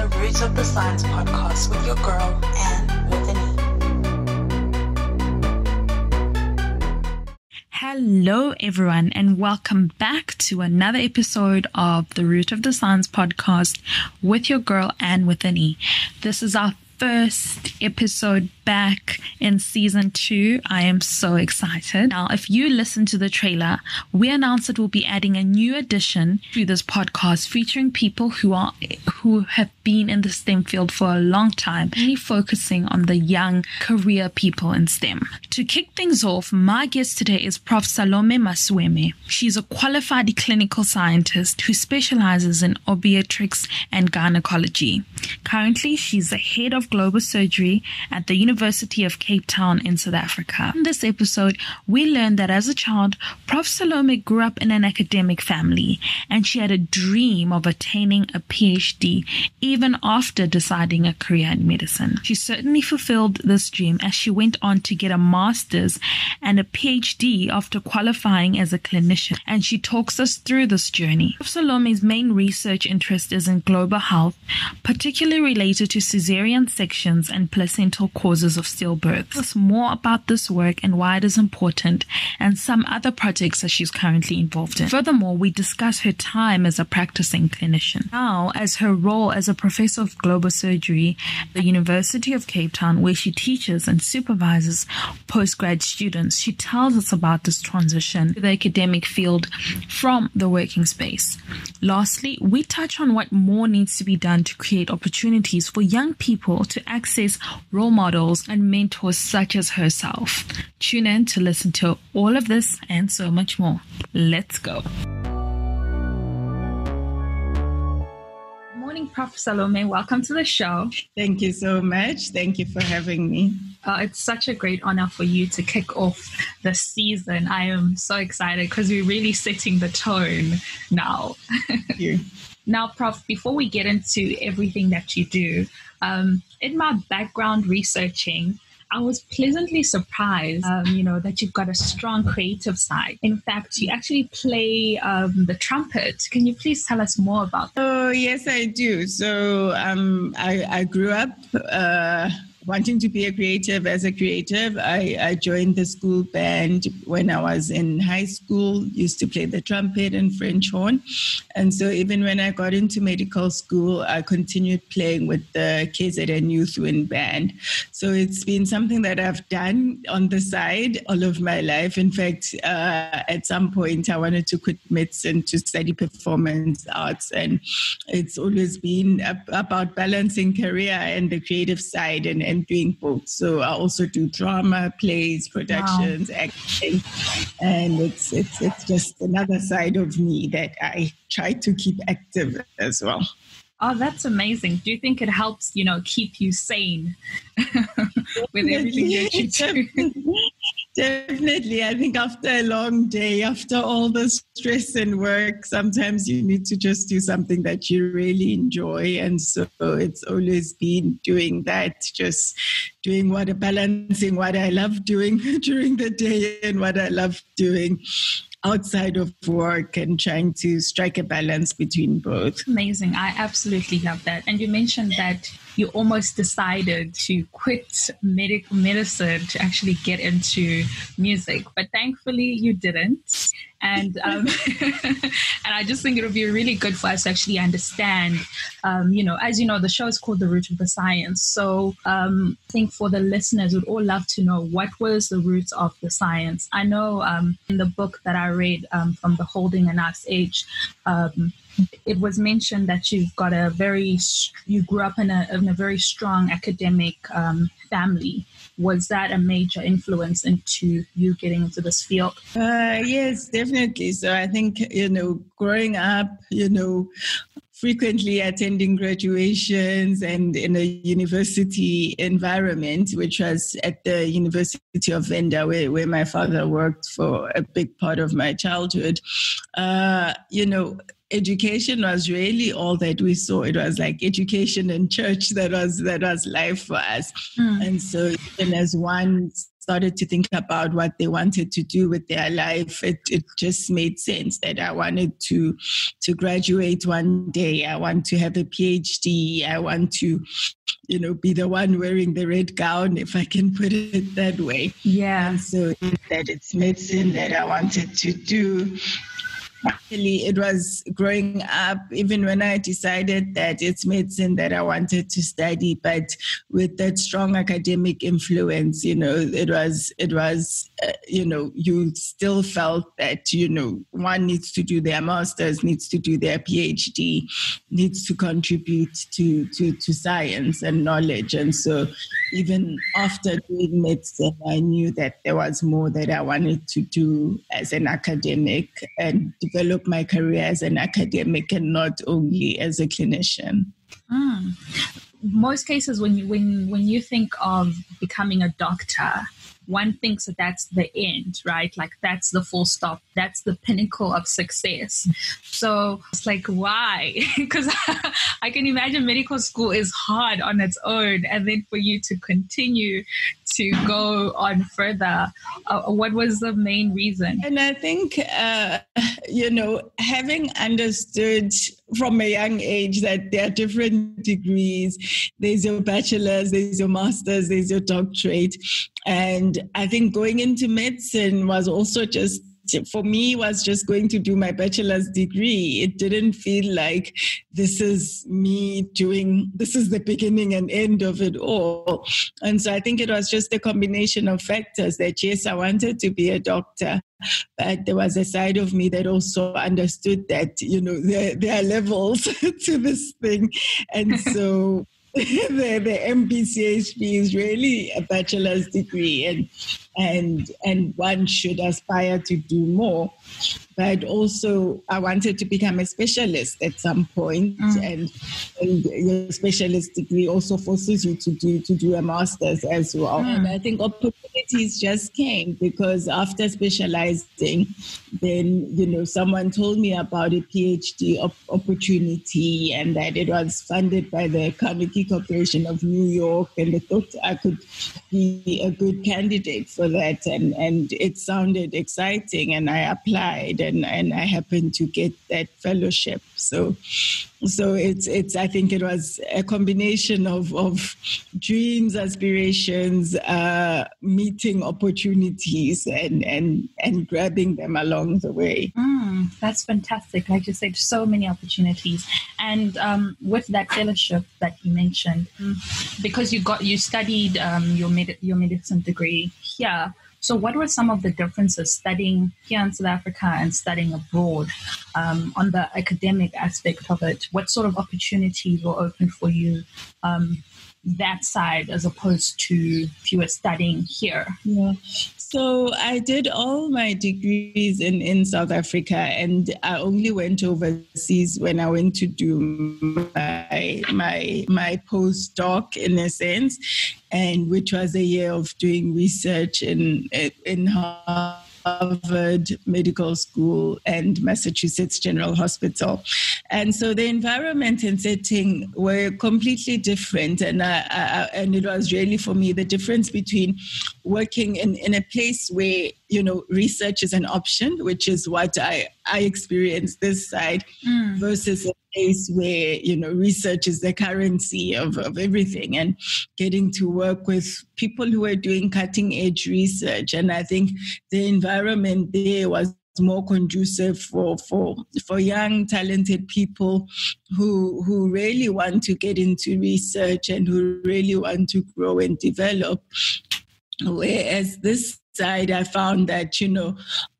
the Roots of the Science podcast with your girl, Anne with an E. Hello, everyone, and welcome back to another episode of the Root of the Science podcast with your girl, Anne with an E. This is our first episode back in season 2. I am so excited. Now, if you listen to the trailer, we announced that we'll be adding a new addition to this podcast featuring people who have been in the STEM field for a long time, really focusing on the young career people in STEM. To kick things off, my guest today is Prof Salome Maswime. She's a qualified clinical scientist who specializes in obstetrics and gynaecology. Currently, she's the head of global surgery at the University of Cape Town in South Africa. In this episode, we learned that as a child, Prof Salome grew up in an academic family, and she had a dream of attaining a PhD even after deciding a career in medicine. She certainly fulfilled this dream as she went on to get a master's and a PhD after qualifying as a clinician, and she talks us through this journey. Prof Salome's main research interest is in global health, particularly related to caesarean sections and placental causes of stillbirths. Tell us more about this work and why it is important, and some other projects that she's currently involved in. Furthermore, we discuss her time as a practising clinician, now as her role as a professor of global surgery at the University of Cape Town, where she teaches and supervises postgrad students. She tells us about this transition to the academic field from the working space. Lastly, we touch on what more needs to be done to create opportunities for young people to access role models and mentors such as herself. Tune in to listen to all of this and so much more. Let's go. Morning, Prof Salome. Welcome to the show. Thank you so much. Thank you for having me. It's such a great honor for you to kick off the season. I am so excited because we're really setting the tone now. Thank you. Now, Prof, before we get into everything that you do, in my background researching, I was pleasantly surprised, that you've got a strong creative side. In fact, you actually play the trumpet. Can you please tell us more about that? Oh, yes, I do. So I grew up wanting to be a creative. As a creative, I joined the school band when I was in high school, used to play the trumpet and French horn. And so even when I got into medical school, I continued playing with the caesarean youth wind band. So it's been something that I've done on the side all of my life. In fact, at some point, I wanted to quit medicine to study performance arts. And it's always been about balancing career and the creative side and doing both. So I also do drama, plays, productions, acting, and it's just another side of me that I try to keep active as well. Oh, that's amazing. Do you think it helps, keep you sane with everything that you do? Definitely. I think after a long day, after all the stress and work, sometimes you need to just do something that you really enjoy. And so it's always been doing that, just doing balancing what I love doing during the day and what I love doing outside of work, and trying to strike a balance between both. Amazing. I absolutely love that. And you mentioned that you almost decided to quit medicine to actually get into music, but thankfully you didn't. And and I just think it would be really good for us to actually understand, as you know, the show is called The Root of the Science. So I think for the listeners, we'd all love to know what was the roots of the science. I know in the book that I read from the Holding a Nice Age, it was mentioned that you grew up in a very strong academic family. Was that a major influence into you getting into this field? Yes, definitely. So I think, growing up, frequently attending graduations and in a university environment, which was at the University of Venda, where my father worked for a big part of my childhood, education was really all that we saw. It was like education and church that was life for us. And so even as one started to think about what they wanted to do with their life, it just made sense that I wanted to graduate one day. I want to have a PhD. I want to, be the one wearing the red gown, if I can put it that way. Yeah. And so that it's medicine that I wanted to do. Actually, it was growing up, even when I decided that it's medicine that I wanted to study, but with that strong academic influence, it was, you still felt that, one needs to do their master's, needs to do their PhD, needs to contribute to science and knowledge. And so even after doing medicine, I knew that there was more that I wanted to do as an academic and develop my career as an academic and not only as a clinician. Most cases, when you think of becoming a doctor, one thinks that that's the end, right? Like that's the full stop. That's the pinnacle of success. So it's like, why? Because I can imagine medical school is hard on its own. And then for you to continue to go on further, what was the main reason? And I think, having understood from a young age that there are different degrees, there's your bachelor's, there's your master's, there's your doctorate. And I think going into medicine was also just, for me, was just going to do my bachelor's degree. It didn't feel like this is the beginning and end of it all. And so I think it was just a combination of factors that, yes, I wanted to be a doctor, but there was a side of me that also understood that, there are levels to this thing. And so the MPCHD is really a bachelor's degree, and one should aspire to do more. But also, I wanted to become a specialist at some point, and your specialist degree also forces you to do a master's as well. And I think opportunities just came because after specializing, then someone told me about a PhD opportunity, and that it was funded by the Carnegie Corporation of New York, and I thought I could be a good candidate for that, and it sounded exciting, and I applied. And I happened to get that fellowship. So it's I think it was a combination of dreams, aspirations, meeting opportunities, and grabbing them along the way. That's fantastic. Like you said, so many opportunities. And with that fellowship that you mentioned, because you studied your medicine degree here. So what were some of the differences studying here in South Africa and studying abroad on the academic aspect of it? What sort of opportunities were open for you that side as opposed to if you were studying here? Yeah. So I did all my degrees in South Africa, and I only went overseas when I went to do my postdoc, in a sense, and which was a year of doing research in Harvard Medical School and Massachusetts General Hospital. And so the environment and setting were completely different. And it was really, for me, the difference between working in a place where, research is an option, which is what I experienced this side, versus a place where, research is the currency of everything, and getting to work with people who are doing cutting edge research. And I think the environment there was more conducive for young, talented people who really want to get into research and who really want to grow and develop. Whereas this side, I found that,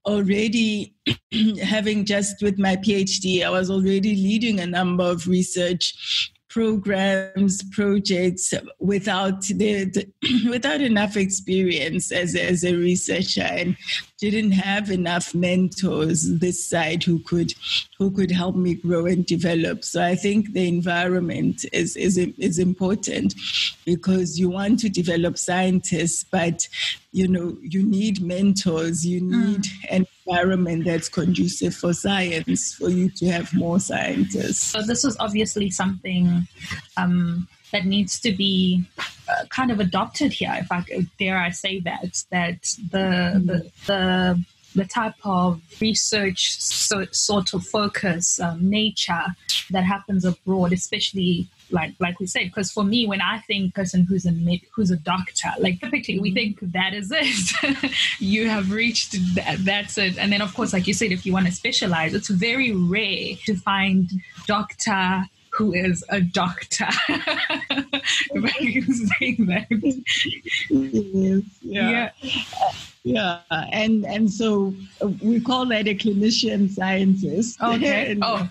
already having just with my PhD, I was already leading a number of research programs, projects without enough experience as a researcher, and didn't have enough mentors this side who could help me grow and develop. So I think the environment is important, because you want to develop scientists, but you need mentors, you need an environment that's conducive for science for you to have more scientists. So this is obviously something that needs to be kind of adopted here, if I dare I say that the type of research sort of focus, nature that happens abroad, especially like we said, because for me, when I think person who's a doctor, like typically we think that is it. You have reached that, that's it. And then of course, like you said, if you want to specialize, it's very rare to find doctor who is a doctor. If I can say that. Yes, yeah. Yeah, and so we call that a clinician scientist. Okay. Oh,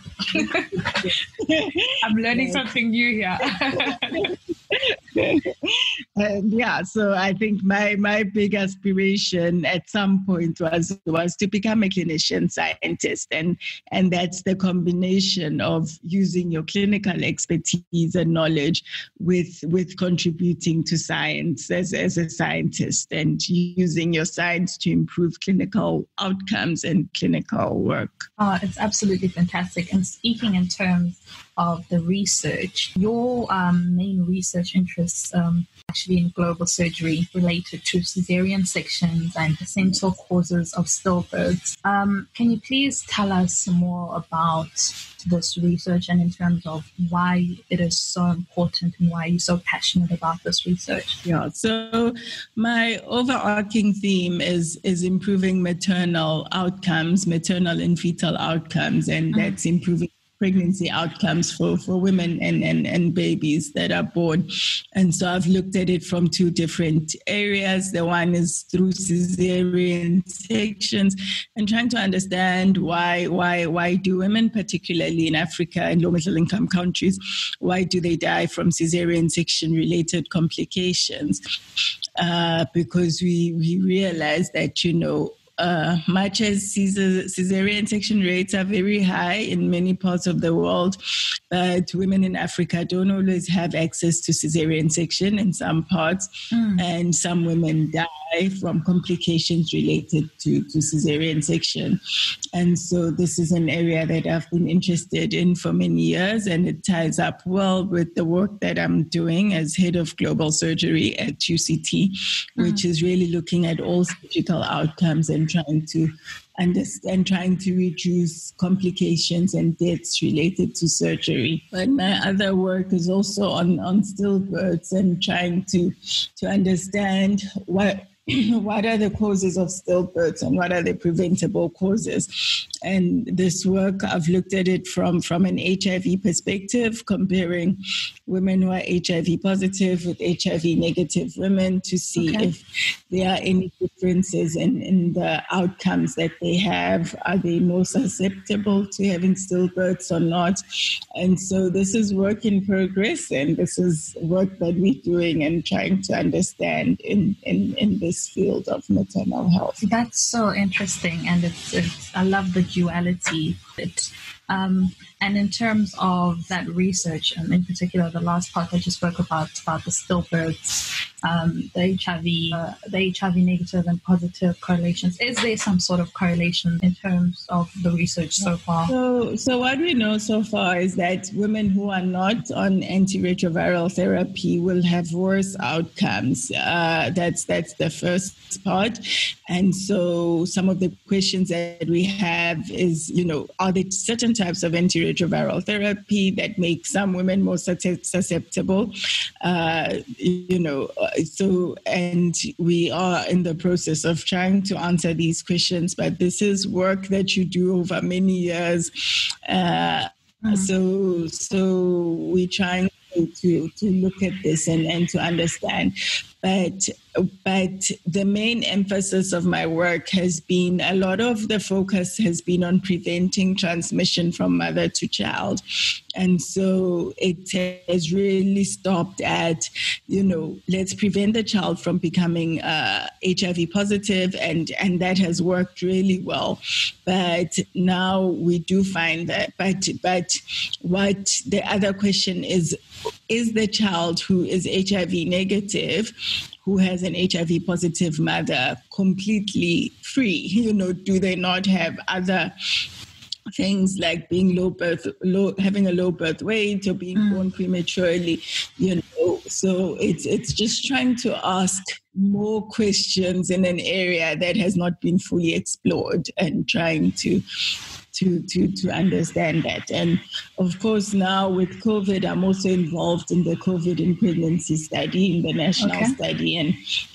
I'm learning something new here. And yeah, so I think my big aspiration at some point was to become a clinician scientist, and that's the combination of using your clinical expertise and knowledge with contributing to science as a scientist, and using your science to improve clinical outcomes and clinical work. Oh, it's absolutely fantastic. And speaking in terms of the research, your main research interests actually in global surgery related to caesarean sections and placental causes of stillbirths. Can you please tell us more about this research and in terms of why it is so important and why you're so passionate about this research? Yeah, so my overarching theme is improving maternal outcomes, maternal and fetal outcomes, and that's improving pregnancy outcomes for women and babies that are born. And so I've looked at it from two different areas. The one is through caesarean sections and trying to understand why do women, particularly in Africa and low middle income countries, why do they die from caesarean section related complications? Because we realize that, much as caesarean section rates are very high in many parts of the world, but women in Africa don't always have access to caesarean section in some parts, and some women die from complications related to caesarean section. And so this is an area that I've been interested in for many years, and it ties up well with the work that I'm doing as head of global surgery at UCT, which is really looking at all surgical outcomes and trying to understand, trying to reduce complications and deaths related to surgery. But my other work is also on stillbirths and trying to understand what are the causes of stillbirths and what are the preventable causes. And this work, I've looked at it from an HIV perspective, comparing women who are HIV positive with HIV negative women to see if there are any differences in the outcomes that they have. Are they more susceptible to having stillbirths or not? And so this is work in progress, and this is work that we're doing and trying to understand in this field of maternal health. That's so interesting, and it's I love the duality. And in terms of that research, in particular, the last part that you spoke about the stillbirths, the HIV negative and positive correlations, is there some sort of correlation in terms of the research so far? So what we know so far is that women who are not on antiretroviral therapy will have worse outcomes. That's the first part. And so some of the questions that we have is, are there certain types of antiretroviral therapy that make some women more susceptible? So, and we are in the process of trying to answer these questions, but this is work that you do over many years. So we're trying to look at this and to understand. But the main emphasis of my work has been, a lot of the focus has been on preventing transmission from mother to child. And so it has really stopped at, let's prevent the child from becoming HIV positive, and that has worked really well. But now we do find that, but what the other question is the child who is HIV negative, who has an HIV positive mother, completely free? Do they not have other things like being having a low birth weight or being born prematurely, So it's just trying to ask more questions in an area that has not been fully explored, and trying to understand that. And of course, now with COVID, I'm also involved in the COVID in pregnancy study, in the national study, and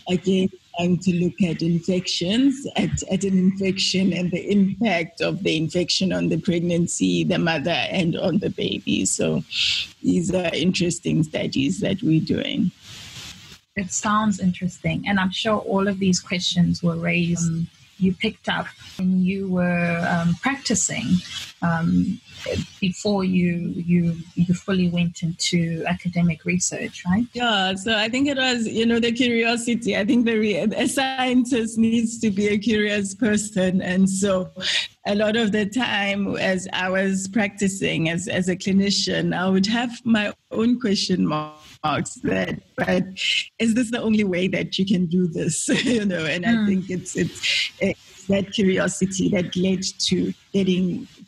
again, trying to look at infections, at an infection and the impact of the infection on the pregnancy, the mother, and on the baby. So these are interesting studies that we're doing. It sounds interesting. And I'm sure all of these questions were raised, you picked up when you were practicing before you fully went into academic research, right? Yeah, so I think it was, the curiosity. I think a scientist needs to be a curious person. And so a lot of the time as I was practicing as a clinician, I would have my own question marks but is this the only way that you can do this? And I think it's that curiosity that led to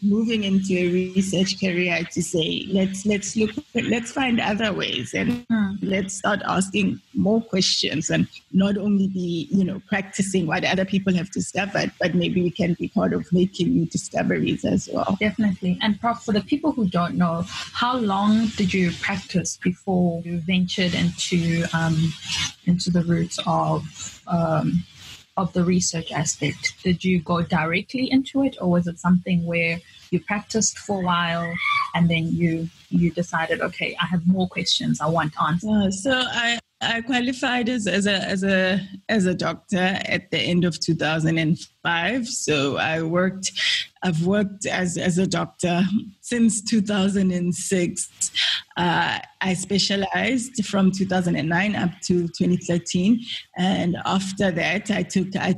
moving into a research career, to say let's find other ways, and let's start asking more questions, and not only be practicing what other people have discovered, but maybe we can be part of making new discoveries as well. Definitely. And Prof, for the people who don't know, how long did you practice before you ventured into the roots of the research aspect? Did you go directly into it, or was it something where you practiced for a while and then you decided, okay, I have more questions, I want answers? So I qualified as a doctor at the end of 2005. So I've worked as a doctor since 2006. I specialized from 2009 up to 2013, and after that, I took a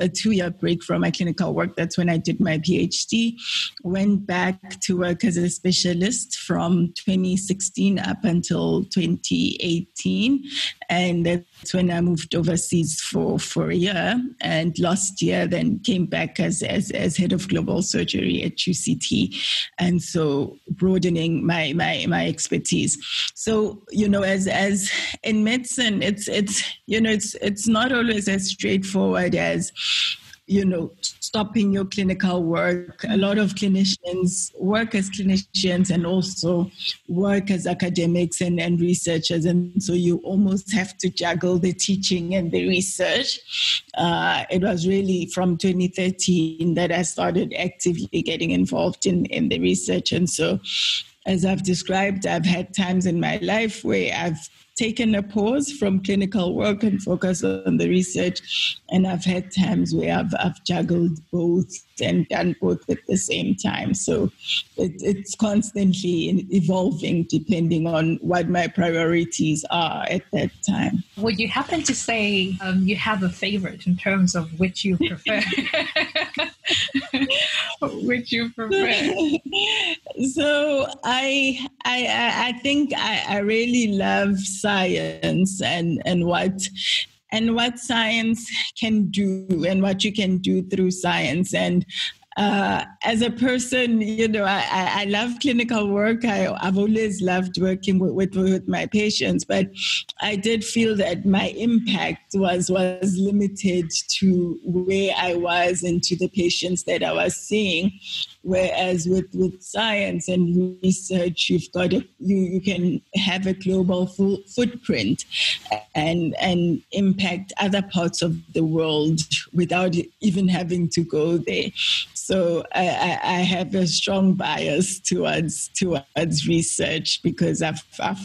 2-year break from my clinical work. That's when I did my PhD. Went back to work as a specialist from 2016 up until 2018, and that's when I moved overseas for a year. And last year, then came back as head of global surgery at UCT, and so broadening my expertise. So as in medicine, it's not always as straightforward as stopping your clinical work. A lot of clinicians work as clinicians and also work as academics and researchers. And so you almost have to juggle the teaching and the research. It was really from 2013 that I started actively getting involved in the research. And so, as I've described, I've had times in my life where I've taken a pause from clinical work and focused on the research. And I've had times where I've juggled both and done both at the same time. So it's constantly evolving depending on what my priorities are at that time. Would you happen to say you have a favorite in terms of which you prefer? Which you prefer? So I think I really love science and what science can do and what you can do through science. And as a person, I love clinical work. I've always loved working with my patients, but I did feel that my impact was limited to where I was and to the patients that I was seeing. Whereas with science and research, you can have a global footprint and impact other parts of the world without even having to go there. So I have a strong bias towards research because I've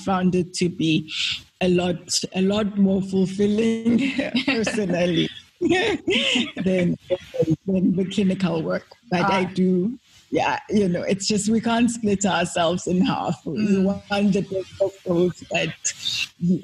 found it to be a lot more fulfilling personally than the clinical work. But I do. Yeah, it's just we can't split ourselves in half. We want the best of both, but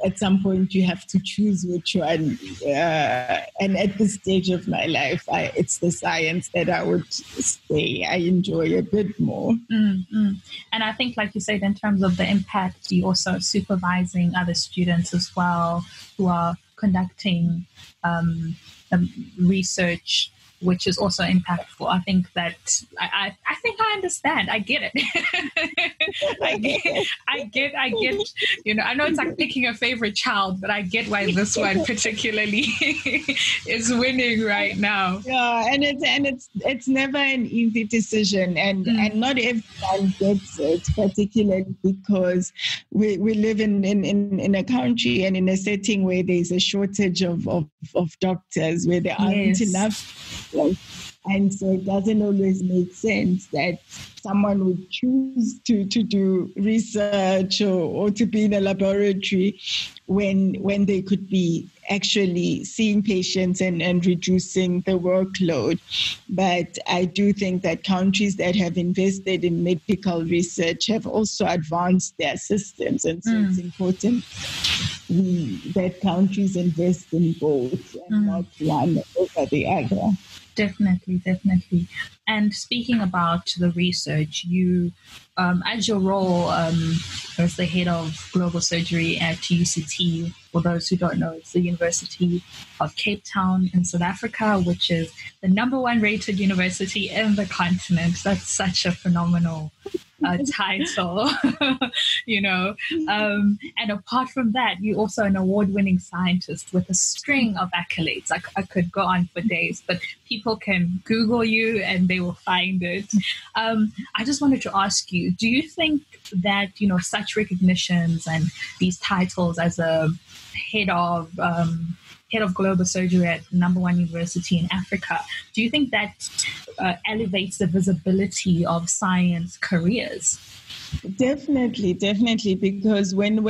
at some point you have to choose which one. And at this stage of my life, it's the science that I would say I enjoy a bit more. Mm-hmm. And I think, like you said, in terms of the impact, you also supervising other students as well who are conducting research which is also impactful. I think that I think I understand. I get it. I get. I know it's like picking a favorite child, but I get why this one particularly is winning right now. Yeah, and it's never an easy decision, and not everyone gets it, particularly because we live in a country and in a setting where there's a shortage of doctors, where there aren't enough. And so it doesn't always make sense that someone would choose to do research or to be in a laboratory when they could be actually seeing patients and reducing the workload. But I do think that countries that have invested in medical research have also advanced their systems. And so it's important that countries invest in both and not one over the other. Definitely. And speaking about the research, you, as your role as the head of global surgery at UCT, for those who don't know, it's the University of Cape Town in South Africa, which is the #1 rated university in the continent. That's such a phenomenal title, and apart from that, you're also an award-winning scientist with a string of accolades. I could go on for days, but people can Google you and they will find it. I just wanted to ask you, do you think that, such recognitions and these titles as a head of global surgery at #1 university in Africa, do you think that elevates the visibility of science careers? Definitely, because when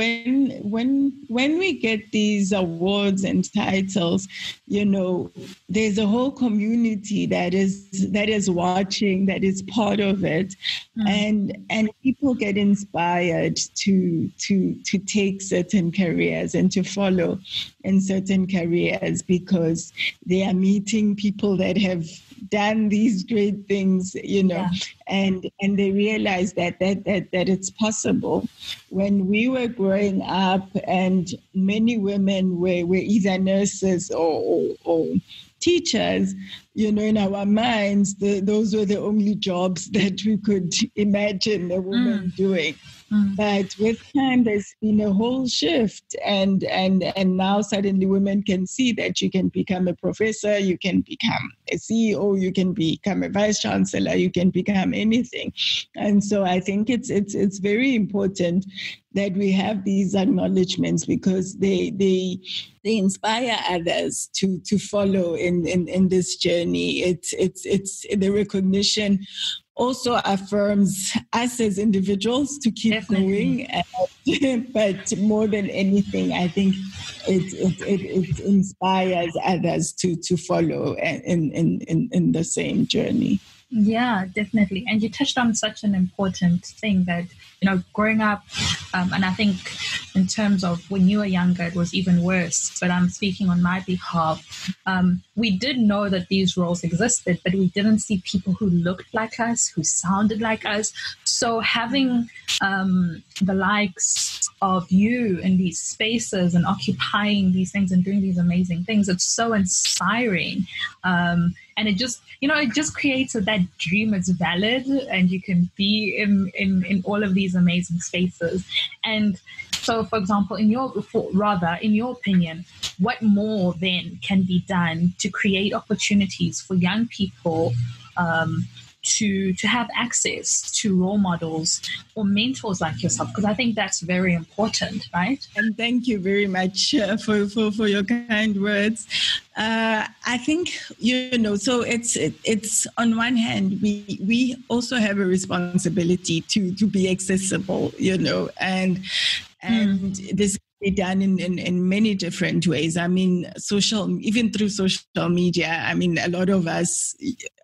we get these awards and titles, there's a whole community that is watching, that is part of it, and people get inspired to take certain careers and to follow in certain careers because they are meeting people that have done these great things, and they realize that it's possible. When we were growing up, and many women were either nurses or teachers, in our minds, those were the only jobs that we could imagine a woman doing. But with time, there's been a whole shift, and now suddenly women can see that you can become a professor, you can become a CEO, you can become a vice chancellor, you can become anything. And so I think it's very important that we have these acknowledgements because they inspire others to follow in this journey. It's the recognition also affirms us as individuals to keep going. But more than anything, I think it inspires others to follow in the same journey. Yeah, definitely. And you touched on such an important thing that, growing up, and I think in terms of when you were younger, it was even worse, but I'm speaking on my behalf. We did know that these roles existed, but we didn't see people who looked like us, who sounded like us. So having the likes of you in these spaces and occupying these things and doing these amazing things, it's so inspiring. And it just, it just creates that dream is valid and you can be in all of these amazing spaces. And so, for example, in your opinion, what more then can be done to create opportunities for young people to have access to role models or mentors like yourself? Because I think that's very important, right? And thank you very much for your kind words. I think, so it's on one hand, we also have a responsibility to be accessible, and this can be done in many different ways. I mean, even through social media, I mean, a lot of us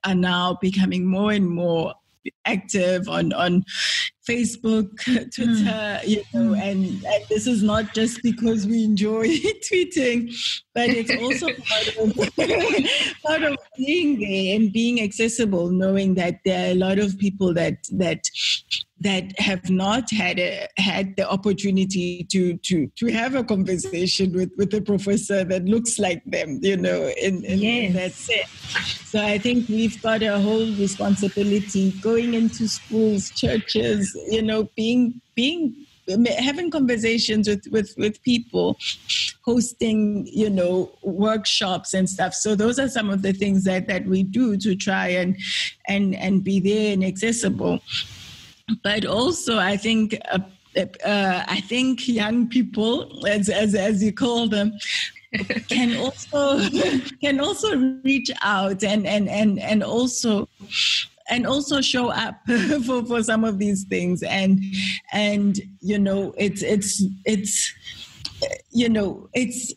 are now becoming more and more active on Facebook, Twitter, and this is not just because we enjoy tweeting, but it's also part of being there and being accessible, knowing that there are a lot of people that that have not had the opportunity to have a conversation with a professor that looks like them, in that sense. So I think we've got a whole responsibility going into schools, churches, having conversations with people, hosting, workshops and stuff. So those are some of the things that we do to try and be there and accessible. But also, I think young people, as you call them, can also reach out and also show up for some of these things, and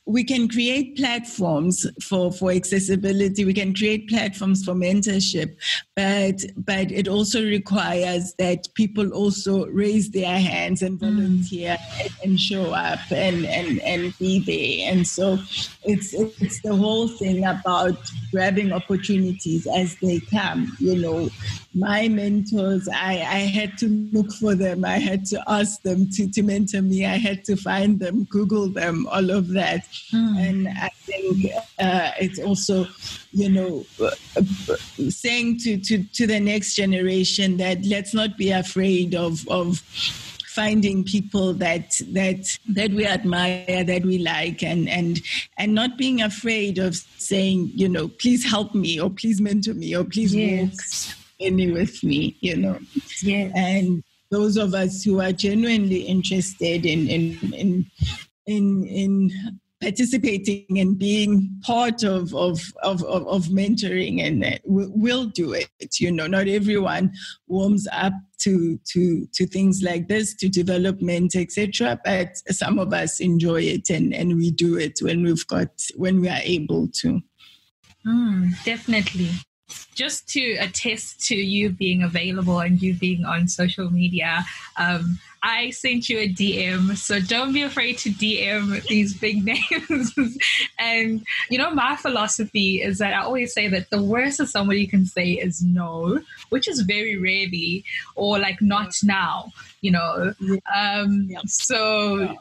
we can create platforms for accessibility. We can create platforms for mentorship, but it also requires that people also raise their hands and volunteer and show up and be there. And so it's the whole thing about grabbing opportunities as they come. My mentors, I had to look for them. I had to ask them to mentor me. I had to find them, Google them, all of that. And I think it's also, saying to the next generation that let's not be afraid of finding people that we admire, that we like, and not being afraid of saying, please help me, or please mentor me, or please walk with me, Yes. And those of us who are genuinely interested in participating and being part of mentoring, and we'll do it. Not everyone warms up to things like this, to development, etc. But some of us enjoy it, and we do it when we are able to. Definitely. Just to attest to you being available and you being on social media, I sent you a DM, so don't be afraid to DM these big names. And, my philosophy is that I always say that the worst that somebody can say is no, which is very rarely, or like not now, So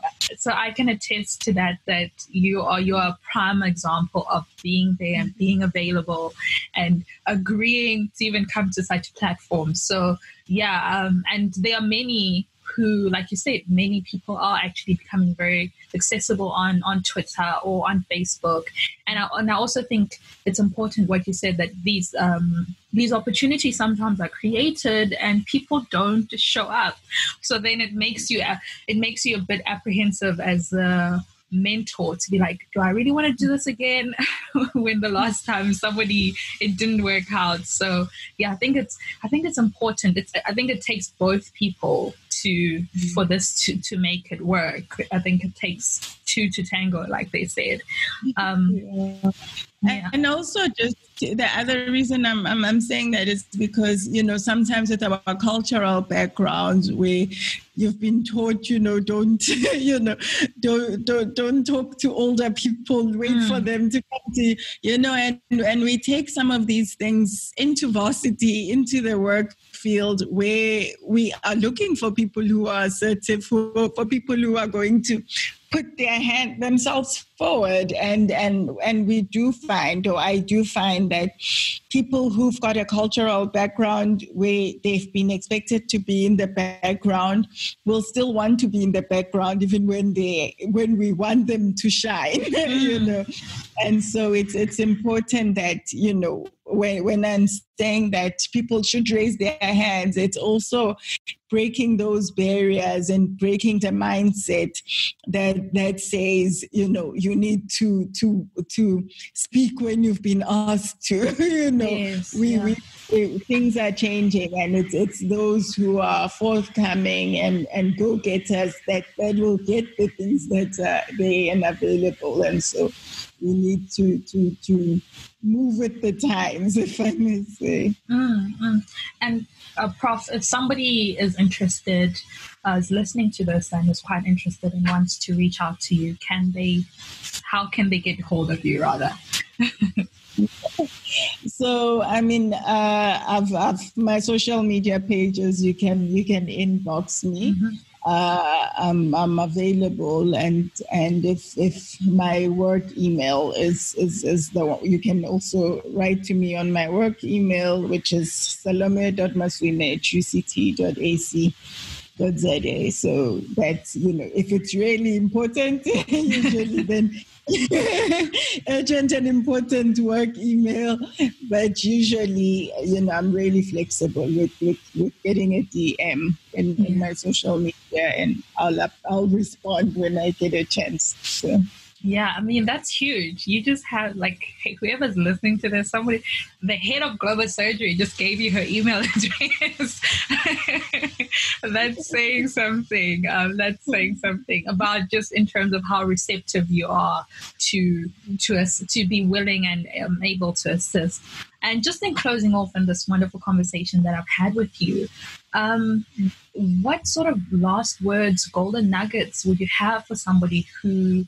I can attest to that you're a prime example of being there and being available and agreeing to even come to such platforms. So, and there are many who, like you said, many people are actually becoming very accessible on Twitter or on Facebook. And I also think it's important what you said, that these opportunities sometimes are created and people don't show up. So then it makes you a bit apprehensive as a mentor to be like, do I really want to do this again? When the last time it didn't work out. So I think it's important. I think it takes both people for this to make it work. I think it takes two to tango, like they said. And also, just the other reason I'm saying that is because sometimes with our cultural backgrounds, where you've been taught don't don't talk to older people, wait for them to come to and we take some of these things into varsity, into the work field, where we are looking for people who are assertive, for people who are going to put themselves forward, and we do find, or I do find, that people who've got a cultural background where they've been expected to be in the background will still want to be in the background even when we want them to shine. And so it's important that when I'm saying that people should raise their hands, it's also breaking those barriers and breaking the mindset that says, you need to speak when you've been asked to. Things are changing, and it's those who are forthcoming and go-getters that will get the things that are there and available. And so we need to move with the times, if I may say. And Prof, if somebody is interested, is listening to this and is quite interested and wants to reach out to you, how can they get hold of you, rather? So, I mean, I've my social media pages. You can inbox me. Mm-hmm. I'm available, and if my work email is the one, you can also write to me on my work email, which is salome.maswime@uct.ac.za. So that's, if it's really important, usually then urgent and important work email. But usually, I'm really flexible with getting a DM in my social media, and I'll respond when I get a chance. So. Yeah, I mean, that's huge. You just have, like, whoever's listening to this, somebody, the head of global surgery just gave you her email address. That's saying something. That's saying something about just in terms of how receptive you are to be willing and able to assist. And just in closing off in this wonderful conversation that I've had with you, what sort of last words, golden nuggets would you have for somebody who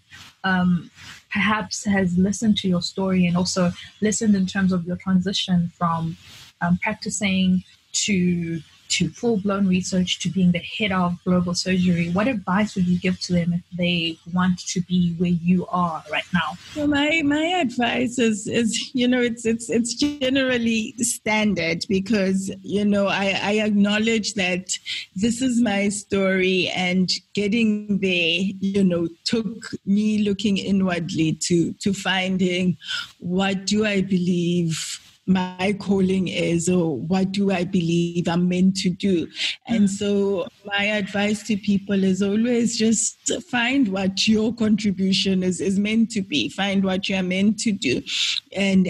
perhaps has listened to your story and also listened in terms of your transition from practicing to full-blown research to being the head of global surgery? What advice would you give to them if they want to be where you are right now? So my advice is it's generally standard, because I acknowledge that this is my story, and getting there took me looking inwardly to finding what do I believe my calling is, or what do I believe I'm meant to do. And so my advice to people is always just find what your contribution is meant to be. Find what you're meant to do, and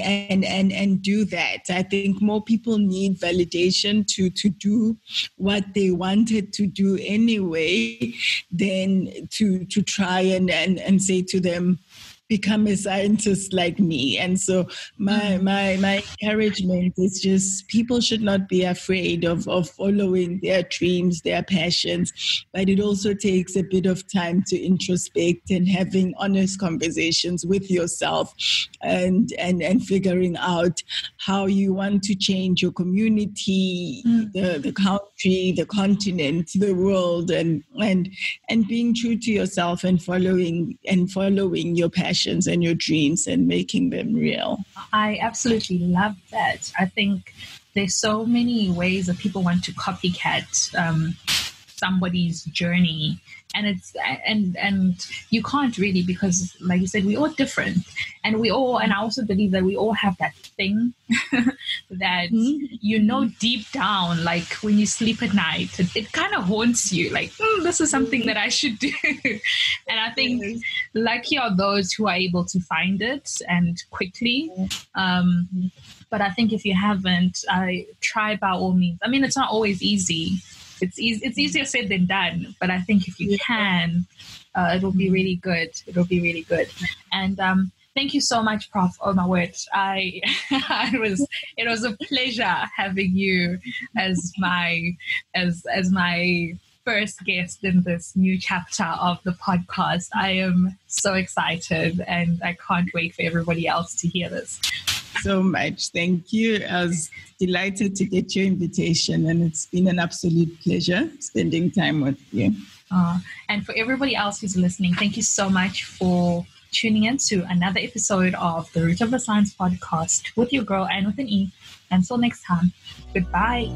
do that. I think more people need validation to do what they wanted to do anyway, than to try and say to them, become a scientist like me. And so my encouragement is just, people should not be afraid of following their dreams, their passions, but it also takes a bit of time to introspect and having honest conversations with yourself, and figuring out how you want to change your community, the country, the continent, the world, and being true to yourself, and following your passion and your dreams, and making them real. I absolutely love that. I think there's so many ways that people want to copycat somebody's journey, and you can't really, because like you said, we're all different, and I also believe that we all have that thing that deep down, like when you sleep at night, it kind of haunts you, like, this is something that I should do. And I think lucky are those who are able to find it and quickly. But I think if you haven't, try by all means. I mean, it's not always easy. It's easier said than done, but I think if you can, it'll be really good. It'll be really good. And thank you so much, Prof. Oh my word, it was a pleasure having you as my first guest in this new chapter of the podcast. I am so excited, and I can't wait for everybody else to hear this. So much. Thank you. I was delighted to get your invitation, and it's been an absolute pleasure spending time with you. And for everybody else who's listening, thank you so much for tuning in to another episode of the Root of the Science podcast with your girl, and with an E. Until next time, goodbye.